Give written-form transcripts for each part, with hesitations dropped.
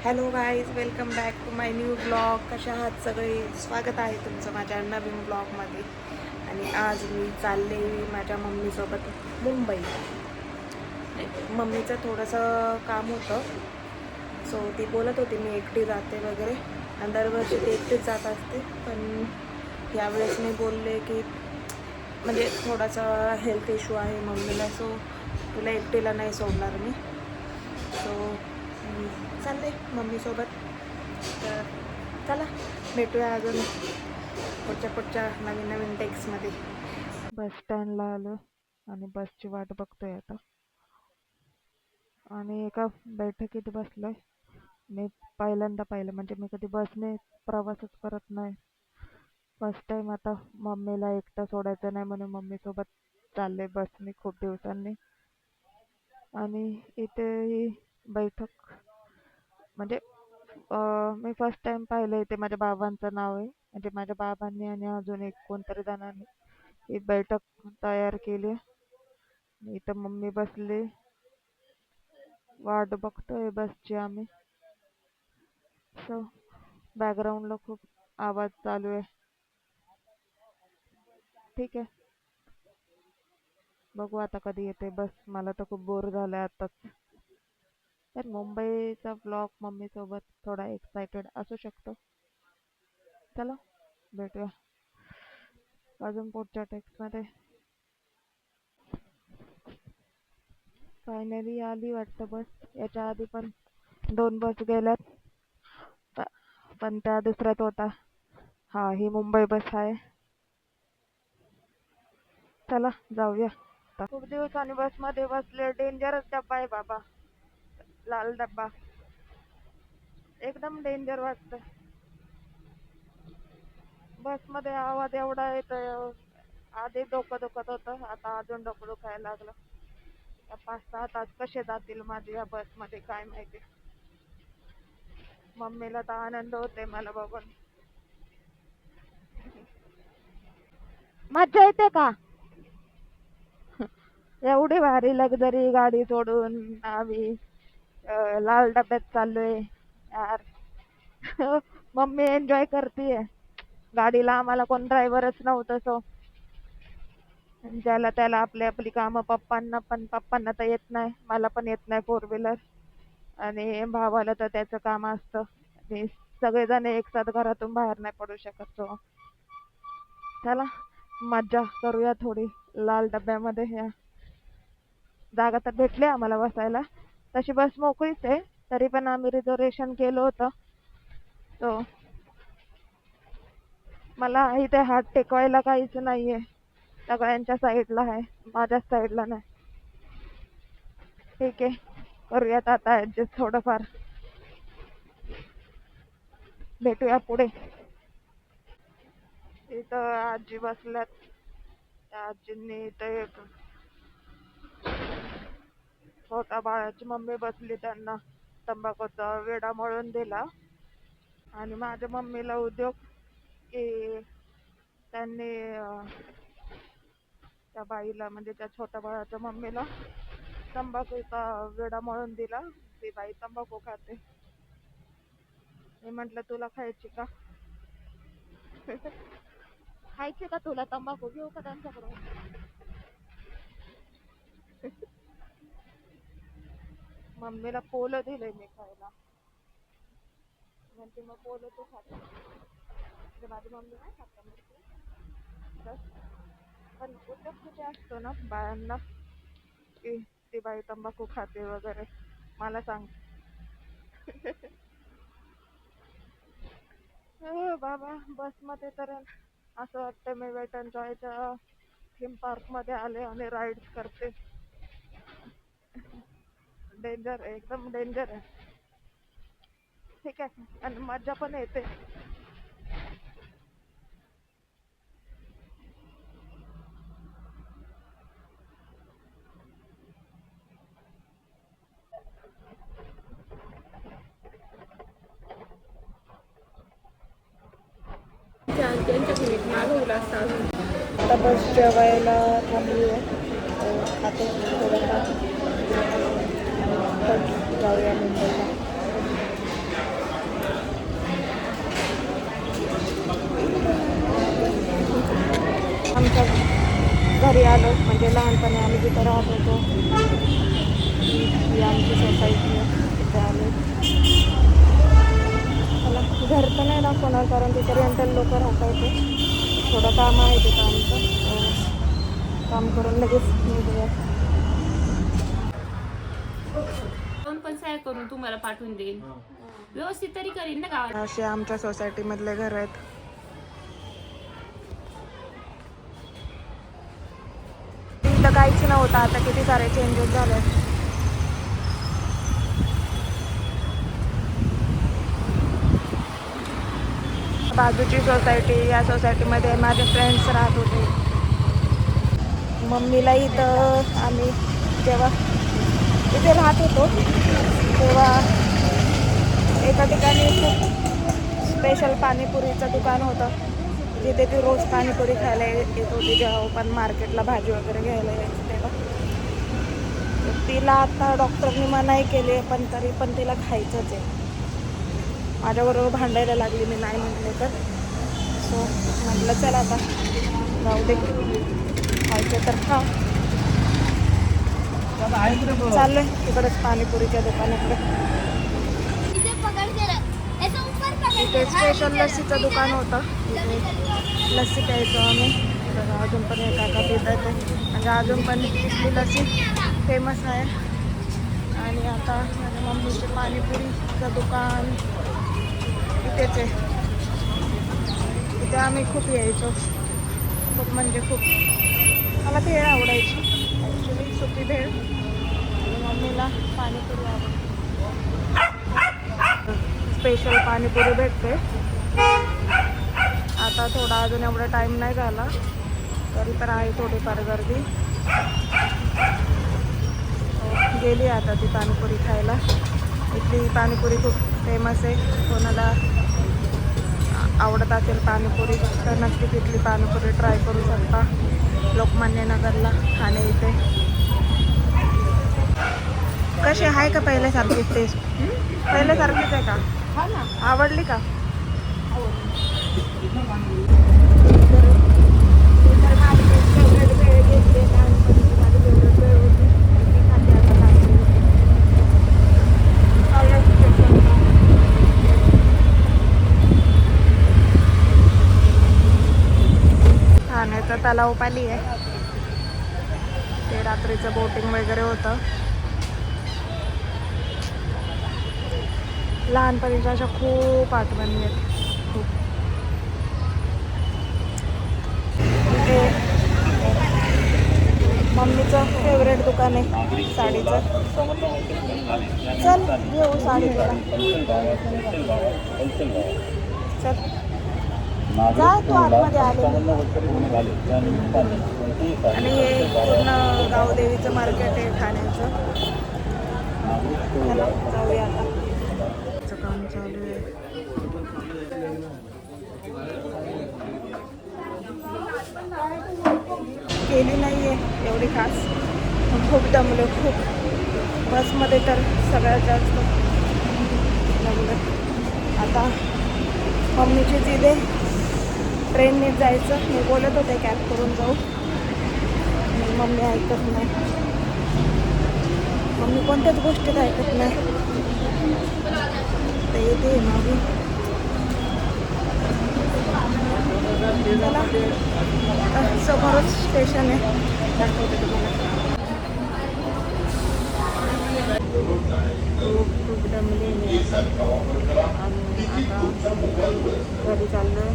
Hello guys, welcome back to my new blog. कशा आहात सगळे? स्वागत आहे तुमचं माझ्या नवीन ब्लॉगमध्ये. आणि आज मी चालले माझ्या मम्मीसोबत मुंबई. मम्मीचं थोडंसं काम होतं, सो ती बोलत होती मी एकटी जाते वगैरे. आणि दरवर्षी ती एकटीच जात असते, पण यावेळेस मी बोलले की म्हणजे थोडासा हेल्थ इश्यू आहे मम्मीला, सो तुला एकटीला नाही सोडणार मी. सो चालले मम्मीसोबत. तर चला भेटूया अजून पुढच्या नवीन नवीन टेक्समध्ये. बस स्टँडला आलो आणि बसची वाट बघतोय आता. आणि एका बैठकीत बसलोय. मी पहिल्यांदा पाहिलं, म्हणजे मी कधी बसने प्रवासच करत नाही. फर्स्ट टाइम आता मम्मीला एकटं सोडायचं नाही म्हणून मम्मीसोबत चालले बसने खूप दिवसांनी. आणि इथे ही बैठक म्हणजे मी फर्स्ट टाइम पाहिलं. इथे माझ्या बाबांचं नाव आहे, म्हणजे माझ्या बाबांनी आणि अजून एक कोणतरी जणांनी ही बैठक तयार केली. इथं मम्मी बसली, वाट बघतोय बसची आम्ही. सो बॅकग्राऊंडला खूप आवाज चालू आहे. ठीक आहे, बघू आता कधी येते बस. मला तर खूप बोर झालंय आताच. तर मुंबईचा ब्लॉग मम्मी सोबत थोडा एक्साइटेड असू शकतो. चला भेटूया अजून पुढच्या टेक्स्ट मध्ये. फायनली आली वाटतं बस. याच्या आधी पण 2 बस गेल्यात, पण त्या दुसऱ्यात होता. हा, ही मुंबई बस आहे. चला जाऊया. खूप दिवसांनी बस मध्ये बसले. डेंजरस डब्बा आहे बाबा, लाल डब्बा. एकदम डेंजर वाटतं. बस मध्ये आवाज एवढा येतोय. आधी डोकं दुखत होतं, आता अजून डोकं दुखायला लागलं. 5-6 तास कसे जातील माझे या बस मध्ये काय माहिती. मम्मीला तर आनंद होते मला बघून. मज्जा येते का? एवढी भारी लक्झरी गाडी सोडून आम्ही लाल डब्यात चाललोय यार. मम्मी एन्जॉय करतीये. गाडीला आम्हाला कोण ड्रायव्हरच नव्हतं, सो ज्याला त्याला आपली आपली कामं. पप्पांना तर येत नाही, मला पण येत नाही 4 व्हीलर. आणि भावाला तर त्याचं काम असतं. आणि सगळेजण एकसाथ घरातून बाहेर नाही पडू शकत. सो चला मज्जा करूया थोडी लाल डब्यामध्ये. या जागा तर भेटली आम्हाला बसायला. तशी बस मोकळीच आहे, तरी पण आम्ही रिझर्वेशन केलं होतं. तो मला इथे हात टेकवायला काहीच नाहीये. सगळ्यांच्या साईडला आहे, माझ्याच साईडला नाही. ठीक आहे, करूयात आता ऍडजस्ट थोडंफार. भेटूया पुढे. इथं आजी बसल्यात. त्या आजींनी इथं एक छोटा बाळाची मम्मी बसली, त्यांना तंबाखूचा वेडा मळून दिला. आणि माझ्या मम्मीला उद्योग की त्यांनी त्या बाईला, म्हणजे त्या छोट्या बाळाच्या मम्मीला तंबाखूचा वेडा मळून दिला. ती बाई तंबाखू खाते. मी म्हंटल तुला खायची का? खायची का तुला तंबाखू? घेऊ का त्यांच्याकडून? मम्मीला पोलं दिले मी खायला. म्हणते मग पोलं तू खाते. म्हणजे माझी मम्मी नाही खात बस. पण उद्योग कुठे असतो ना बायांना, की ती बाई तंबाखू खाते वगैरे. मला सांग. हो बाबा, बसमध्ये तर असं वाटतं मी वेट अँड जॉयच्या थीम पार्क मध्ये आले आणि राईड्स करते. डेंजर आहे, एकदम डेंजर आहे. ठीक आहे, आणि मजा पण येते. आता बस जेवायला थांबली आहे. खाते थोडंफार, जाऊया मुंबईला. खाली आलो, म्हणजे लहानपणी आम्ही जिथं राहत होतो ही आमची सोसायटी तिथे आलो. मला घर तर नाही दाखवणार कारण तिथे रेंटल लोक राहतायचे. थोडं काम आहे तिथं आमचं, काम करून लगेच निघूया. पण सहाय्य करून तुम्हाला पाठवून देईन, व्यवस्थित तरी करीन ना गावात. असे आमच्या सोसायटी मधले घर आहेत. इथं काहीच नव्हतं, आता किती सारे चेंजेस झाले. बाजूची सोसायटी, या सोसायटीमध्ये माझे फ्रेंड्स राहत होते. मम्मीला इथं आम्ही जेव्हा इथे राहत होतो तेव्हा एका ठिकाणी खूप स्पेशल पाणीपुरीचं दुकान होतं, जिथे ती रोज पाणीपुरी खायला येत होती. जेव्हा पण मार्केटला भाजी वगैरे घ्यायला यायची तेव्हा. तिला आता डॉक्टरनी मनाई केली आहे, पण तरी पण तिला खायचंच आहे. माझ्याबरोबर भांडायला लागली, मी नाही म्हटले तर. सो म्हटलं चला आता जाऊ दे, खायचं तर खा. चाललोय तिकडंच पाणीपुरीच्या दुकानाकडे. इथे स्पेशल लस्सीचं दुकान होतं, इथे लस्सी प्यायचो आम्ही. तर अजून पण हे काका पितात ते, म्हणजे अजून पण इथली लस्सी फेमस आहे. आणि आता माझ्या मम्मीचे पाणीपुरीचं दुकान इथेच आहे. इथे आम्ही खूप यायचो, खूप म्हणजे खूप. मला भेळ आवडायची ॲक्च्युली, सुकी भेळ. आणि मम्मीला पाणीपुरी आवडते. स्पेशल पाणीपुरी भेटते. आता थोडा अजून एवढा टाईम नाही झाला तरी तर आहे थोडीफार गर्दी. गेली आता ती पाणीपुरी खायला. इथली पाणीपुरी खूप फेमस आहे. कोणाला आवडत असेल पाणीपुरी तर नक्की तिथली पाणीपुरी ट्राय करू शकता. लोकमान्य नगरला ठाणे इथे. कशी आहे का पहिल्यासारखीच टेस्ट? पहिल्यासारखीच आहे का? आवडली का? ठाण्याचा तलाव पाली आहे. ते रात्रीचं बोटिंग वगैरे होतं. लहानपणीच्या अशा खूप आठवणी आहेत, खूप. इथे मम्मीचं फेवरेट दुकान आहे साडीचं. चल घेऊ साडी तुला. चल जा तू आतमध्ये आले. आणि हे पूर्ण गावदेवीचं मार्केट आहे ठाण्याचं. चला जाऊया आता. काम चालू आहे. केली नाही आहे एवढी खास, खूप दमलो खूप. बसमध्ये तर सगळ्यात जास्त दमलो. आता मम्मीची जिदे ट्रेनने जायचं. मी बोलत होते कॅब करून जाऊ, मम्मी ऐकत नाही. मम्मी कोणत्याच गोष्टीत ऐकत नाही. ते येते मागे. चला समोरच स्टेशन आहे, दाखवते तुम्हाला. खूप दमले मी आणि आता घरी चाललो आहे.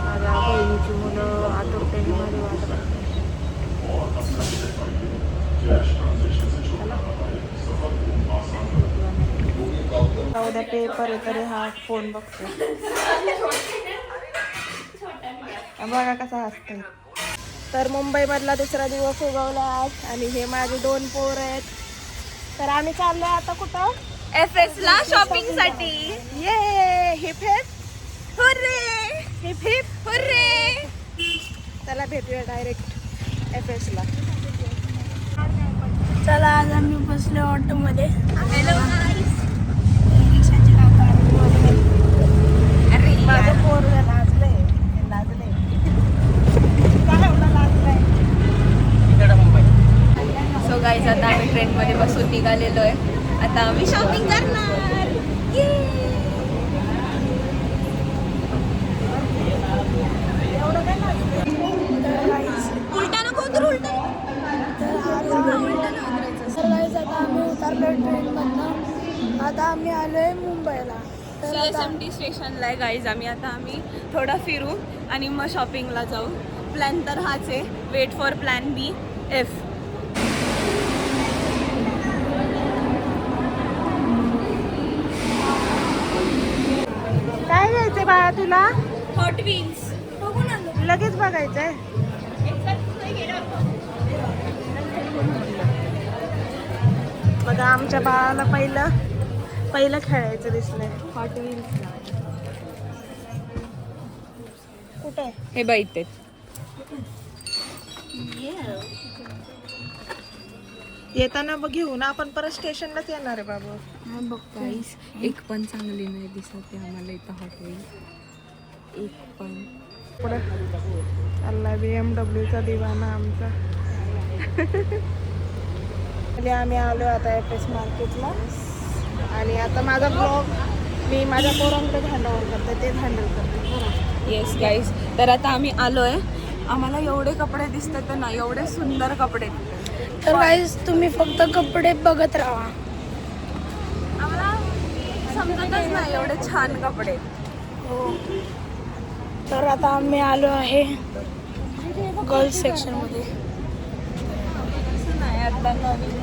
माझ्या बहिणीची मुलं आतुरतेने माझी वाट बघते. उद्या पेपर आहे तरी हा फोन बघतो. बघा कसा हसतोय. तर मुंबईमधला दुसरा दिवस उगवला आज आणि हे माझे 2 पोर आहेत. तर आम्ही चाललोय आता कुठं? FS ला शॉपिंग साठी. ये heap heap hurray, heap heap hurray. चला भेटूया डायरेक्ट FS ला. चला आज आम्ही बसलो ऑटो मध्ये. माझं पोर लाजलंय, लाजलंय. काय एवढं लाजलंय? आलोय मुंबईला. तर आता CSMT स्टेशनला आहे गाईज. आम्ही थोडं फिरू आणि मग शॉपिंगला जाऊ. प्लॅन तर हाच आहे. Wait for plan BF. काय घ्यायचंय बाळा तुला? हॉट व्हील्स बघू ना. लगेच बघायचंय. बघा आमच्या बाळाला पहिलं खेळायचं दिसलंय. हॉट व्हील्स कुठे? हे बाईत येताना बघ घेऊ ना आपण परत स्टेशनलाच येणार आहे बाबा. हा बघ गाईस, एक पण चांगली नाही दिसत आहे आम्हाला इथं हॉट व्हील. एक पण पुढे चालला BMW चा दिवाना आमचा. आम्ही आलो आता FS मार्केटला आणि आता माझा ब्लॉग मी माझ्या पोरांकडे हँडओव्हर करते, तेच हँडल करते. येस गाईज, तर आता आम्ही आलोय. आम्हाला एवढे कपडे दिसतात ना, एवढे सुंदर कपडे. तर गाईस तुम्ही फक्त कपडे बघत राहा. आम्हाला समजतच नाही एवढे छान कपडे. हो. तर आता आम्ही आलो आहे गर्ल्स सेक्शन मध्ये. नाही आता नवीन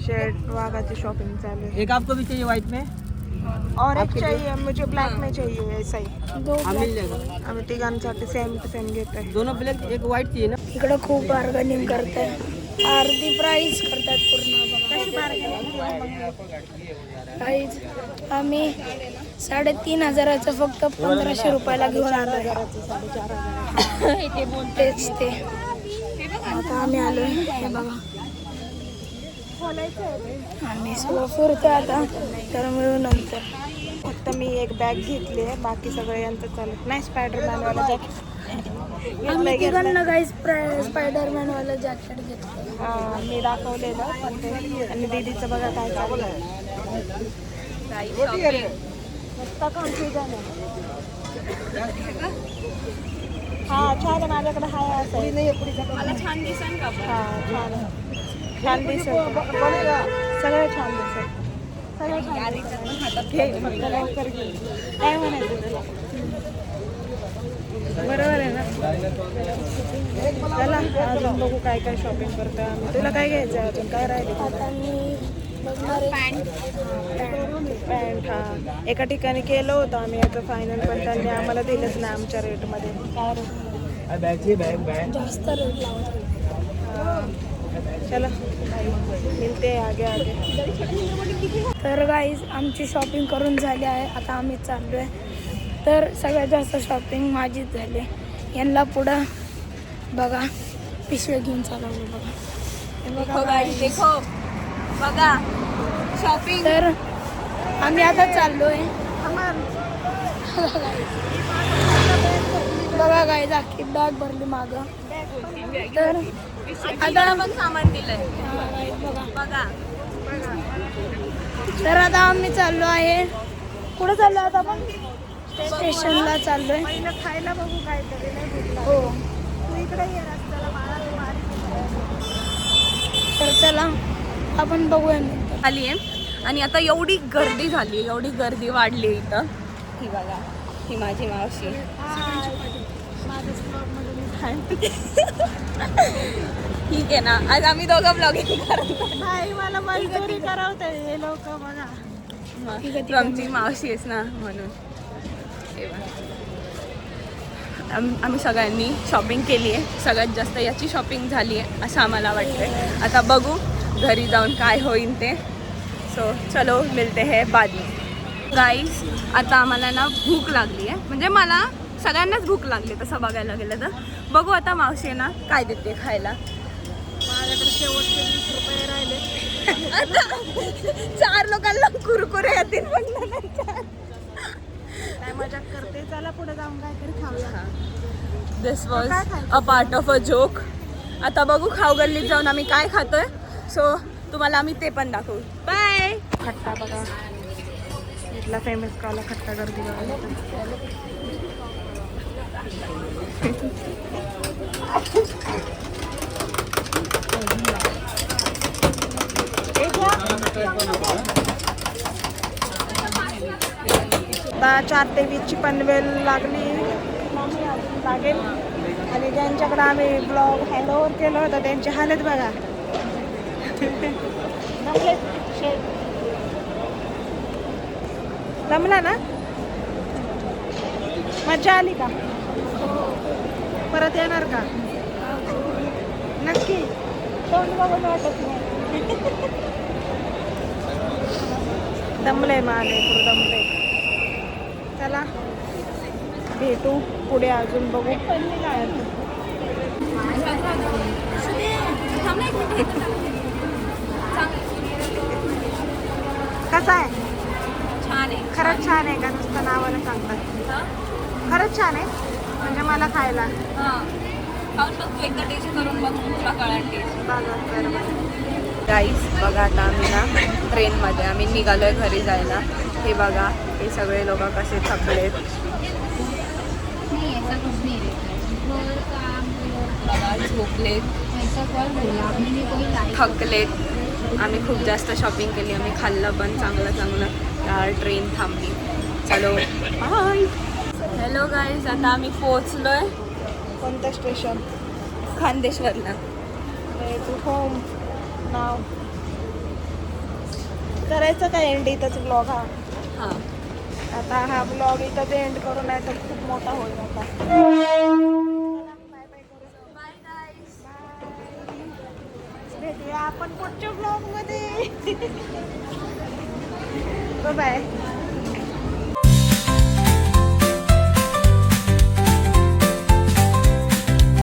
शर्ट वाघाची शॉपिंग चालू है. एक आपको भी चाहिए व्हाइट में? और एक चाहिए मुझे, ब्लैक में चाहिए ऐसा ही. दो हाँ मिल जाएगा. आम्ही तिघांसाठी सेम टू सेम घेत आहे. दोनों ब्लैक एक व्हाइट चाहिए ना? इकडे खूप बार्गेनिंग करताय. अर्धी प्राइस करतात पूर्ण. प्राइस आम्ही 3,500 फक्त 1,500 रुपयाला घेऊन आलो. तेच ते आता आम्ही आलोय. हे बघा आम्ही सगळं फिरतो आता. तर मिळू नंतर. फक्त मी एक बॅग घेतली आहे, बाकी सगळं यांचं चालू नाही. स्पायडरमॅन वाला जॅकेट आम्ही तिघांना काही स्पायडरमॅन वाला जॅकेट घेतलं. मी दाखवलेलं पण ते. आणि दीदीचं बघा काय चालू आहे. मस्त कन्फ्युजन आहे. हा छान आहे, माझ्याकडे हाय असं. मला छान दिसेल का? हा छान आहे. छान दिसत सगळं छान दिसत. सगळं छान दिसत. घे फक्त लवकर घे. काय म्हणायचं तुला? बरोबर आहे ना. चला अजून बघू काय काय शॉपिंग करतोय आम्ही. तुला काय घ्यायचं आहे अजून? काय राहिले? आता मी बघणार पॅन्ट. हा एका ठिकाणी केलं होतं आम्ही याचं फायनल, पण त्यांनी आम्हाला दिलंच नाही आमच्या रेटमध्ये. काय रे बैग चाहिए बैग. जास्त रेट लावत. चला मिळते आगे आगे. तर गाईज आमची शॉपिंग करून झाली आहे. आता आम्ही चाललो आहे. तर सगळ्यात जास्त शॉपिंग माझीच झाली. यांना पुढं बघा पिशवे घेऊन चालवले बघा. हे देखो गाईस, देखो बघा शॉपिंग. तर आम्ही आता चाललो आहे. बघा गाईज अख्खी बॅग भरली मागं. तर आता पण सामान दिलंय बघा. बघा. तर आता आम्ही चाललो आहे. कुठं चाललो आता आपण? स्टेशनला चाललोय. पहिलं खायला बघू काहीतरी. नाही भेटला हो. तू इकडे ये रस्त्याला बाळा. तर चला आपण बघूया नंतर. आली आहे आणि आता एवढी गर्दी झाली, एवढी गर्दी वाढली इथं. ही बघा, ही माझी मावशी. ठीक आहे ना, आज आम्ही दोघं ब्लॉगिंग करतो. नाही मला मजदुरी करवते हे लोक बघा. तू आमची मावशी आहेस ना म्हणून. हे बघा. आम्ही सगळ्यांनी शॉपिंग केली आहे. सगळ्यात जास्त याची शॉपिंग झाली आहे असं आम्हाला वाटतंय. आता बघू घरी जाऊन काय होईल ते. सो चलो मिळते है बाद में. गाईस आता आम्हाला ना भूक लागली आहे. म्हणजे मला सगळ्यांनाच भूक लागली तसं बघायला गेलं तर. बघू आता मावशी ना काय देते खायला. माझ्याकडे शेवटचे 20 रुपये राहिले. आता 4 लोकांना कुरकुरे येतील म्हणलं नाही का? काय मजाक करते. चला पुढे जाऊन काहीतरी खाऊया. This was a part of a joke. आता बघू खाऊ गल्लीत जाऊन आम्ही काय खातोय. सो तुम्हाला आम्ही ते पण दाखवू. बाय. खट्टा बघा इथला फेमस काला खट्टा गर्दी बघा. आता 4 ते 20ची पनवेल लागली लागेल. आणि ज्यांच्याकडे आम्ही ब्लॉग हँडओव्हर केलं होतं त्यांची हालत बघा. जमला ना? मजा आली का? परत येणार का? नक्की. तोंड बघून वाटत नाही. दमलंय माले दमलंय. चला भेटू पुढे, अजून बघू काय. कसा आहे? छान आहे. खरंच छान आहे का? नुसतं नावाला सांगतात. खरंच छान आहे म्हणजे मला खायला. हां, खाऊन बघ तू, एकदा टेस्ट करून बघ, तुला कळेल टेस्ट. गाईस बघा, आता आम्ही ना ट्रेनमध्ये आम्ही निघालोय घरी जायला. हे बघा, हे सगळे लोक कसे थकलेत. बघा, झोपलेत, थकलेत. आम्ही खूप जास्त शॉपिंग केली, आम्ही खाल्लं पण चांगलं. यार ट्रेन थांबली. चलो बाय. हॅलो गाईज, आता आम्ही पोहोचलोय कोणतं स्टेशन? खानदेशवरला. To home now. करायचं काय एंड इथंच ब्लॉग हा. हां, आता हा ब्लॉग इथंच एंड करू, नाही तर खूप मोठा होईल आता. भेटूया आपण पुढच्या ब्लॉग मध्ये. बाय.